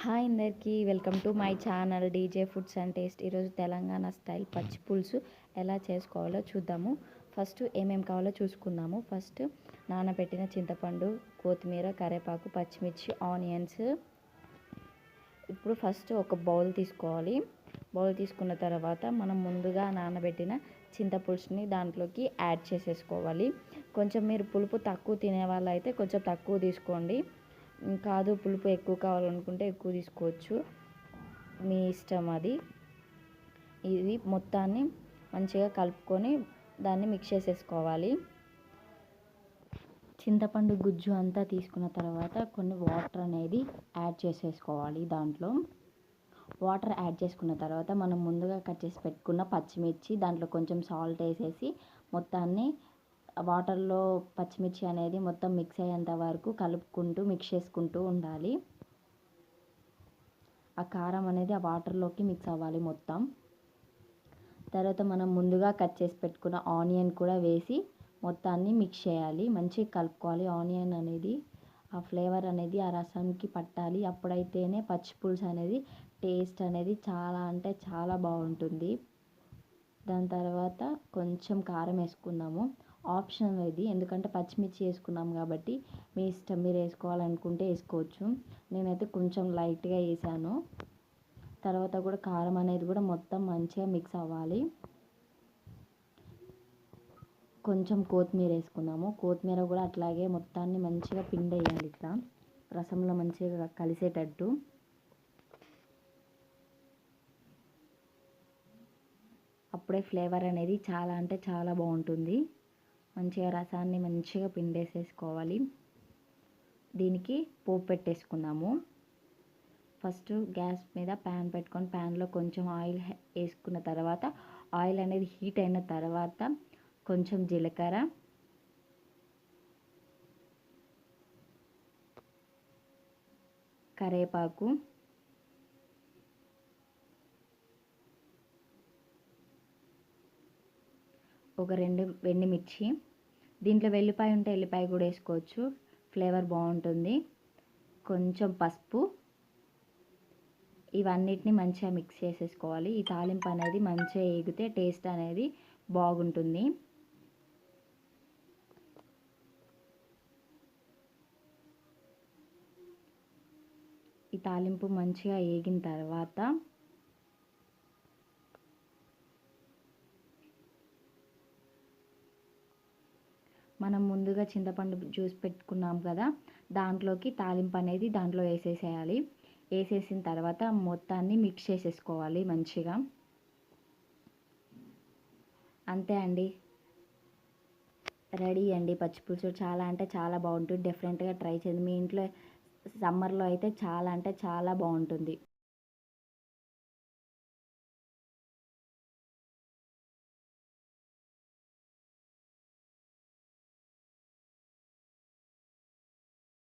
Hi అందరికీ welcome to my channel DJ foods and taste. ఈరోజు Telangana style పచ్చి పులుసు ఎలా చేసుకోవాలో చూద్దాము. ఫస్ట్ ఏమేమి కావాలో చూసుకుందాము. ఫస్ట్ నానబెట్టిన చింతపండు, కొత్తిమీర, కరివేపాకు, పచ్చిమిర్చి, ఆనియన్స్. ఇప్పుడు ఫస్ట్ ఒక బౌల్ తీసుకోవాలి. బౌల్ తీసుకున్న తర్వాత మనం ముందుగా నానబెట్టిన చింతపులుసుని దాంట్లోకి యాడ్ చేసేసుకోవాలి. కొంచెం మీరు పులుపు తక్కువ తినే వాళ్ళు అయితే కొంచెం తక్కువ తీసుకోండి. కాదు పులుపు ఎక్కువ కావాలనుకుంటే ఎక్కువ తీసుకోవచ్చు, మీ ఇష్టం అది. ఇది మొత్తాన్ని మంచిగా కలుపుకొని దాన్ని మిక్స్ చేసేసుకోవాలి. చింతపండు గుజ్జు అంతా తీసుకున్న తర్వాత కొన్ని వాటర్ అనేది యాడ్ చేసేసుకోవాలి. దాంట్లో వాటర్ యాడ్ చేసుకున్న తర్వాత మనం ముందుగా కట్ చేసి పెట్టుకున్న పచ్చిమిర్చి, దాంట్లో కొంచెం సాల్ట్ వేసేసి మొత్తాన్ని వాటర్లో పచ్చిమిర్చి అనేది మొత్తం మిక్స్ అయ్యేంత వరకు కలుపుకుంటూ మిక్స్ చేసుకుంటూ ఉండాలి. ఆ కారం అనేది ఆ వాటర్లోకి మిక్స్ అవ్వాలి మొత్తం. తర్వాత మనం ముందుగా కట్ చేసి పెట్టుకున్న ఆనియన్ కూడా వేసి మొత్తాన్ని మిక్స్ చేయాలి, మంచిగా కలుపుకోవాలి. ఆనియన్ అనేది ఆ ఫ్లేవర్ అనేది ఆ రసంకి పట్టాలి. అప్పుడైతేనే పచ్చి పులుసు అనేది టేస్ట్ అనేది చాలా అంటే చాలా బాగుంటుంది. దాని తర్వాత కొంచెం కారం వేసుకుందాము. ఆప్షనల్ ఇది, ఎందుకంటే పచ్చిమిర్చి వేసుకున్నాం కాబట్టి మీ ఇష్టం, మీరు వేసుకోవాలనుకుంటే వేసుకోవచ్చు. నేనైతే కొంచెం లైట్గా వేసాను. తర్వాత కూడా కారం అనేది కూడా మొత్తం మంచిగా మిక్స్ అవ్వాలి. కొంచెం కొత్తిమీర వేసుకున్నాము. కొత్తిమీర కూడా అట్లాగే మొత్తాన్ని మంచిగా పిండేయాలి, ఇట్లా రసంలో మంచిగా కలిసేటట్టు. అప్పుడే ఫ్లేవర్ అనేది చాలా అంటే చాలా బాగుంటుంది. మంచిగా రసాన్ని మంచిగా పిండేసేసుకోవాలి. దీనికి పోపు పెట్టేసుకుందాము. ఫస్ట్ గ్యాస్ మీద ప్యాన్ పెట్టుకొని ప్యాన్లో కొంచెం ఆయిల్ వేసుకున్న తర్వాత ఆయిల్ అనేది హీట్ అయిన తర్వాత కొంచెం జీలకర్ర, కరివేపాకు, ఒక 2 ఎండుమిర్చి, దీంట్లో వెల్లిపాయ ఉంటే వెల్లిపాయ కూడా వేసుకోవచ్చు, ఫ్లేవర్ బాగుంటుంది. కొంచెం పసుపు, ఇవన్నిటిని మంచిగా మిక్స్ చేసేసుకోవాలి. ఈ తాలింపు అనేది మంచిగా వేగితే టేస్ట్ అనేది బాగుంటుంది. ఈ తాలింపు మంచిగా వేగిన తర్వాత మనం ముందుగా చింతపండు జ్యూస్ పెట్టుకున్నాం కదా, దాంట్లోకి తాలింపు అనేది దాంట్లో వేసేసేయాలి. వేసేసిన తర్వాత మొత్తాన్ని మిక్స్ చేసేసుకోవాలి మంచిగా. అంతే అండి, రెడీ అండి పచ్చిపులుసు. చాలా అంటే చాలా బాగుంటుంది. డిఫరెంట్గా ట్రై చేయండి. మీ ఇంట్లో సమ్మర్లో అయితే చాలా అంటే చాలా బాగుంటుంది.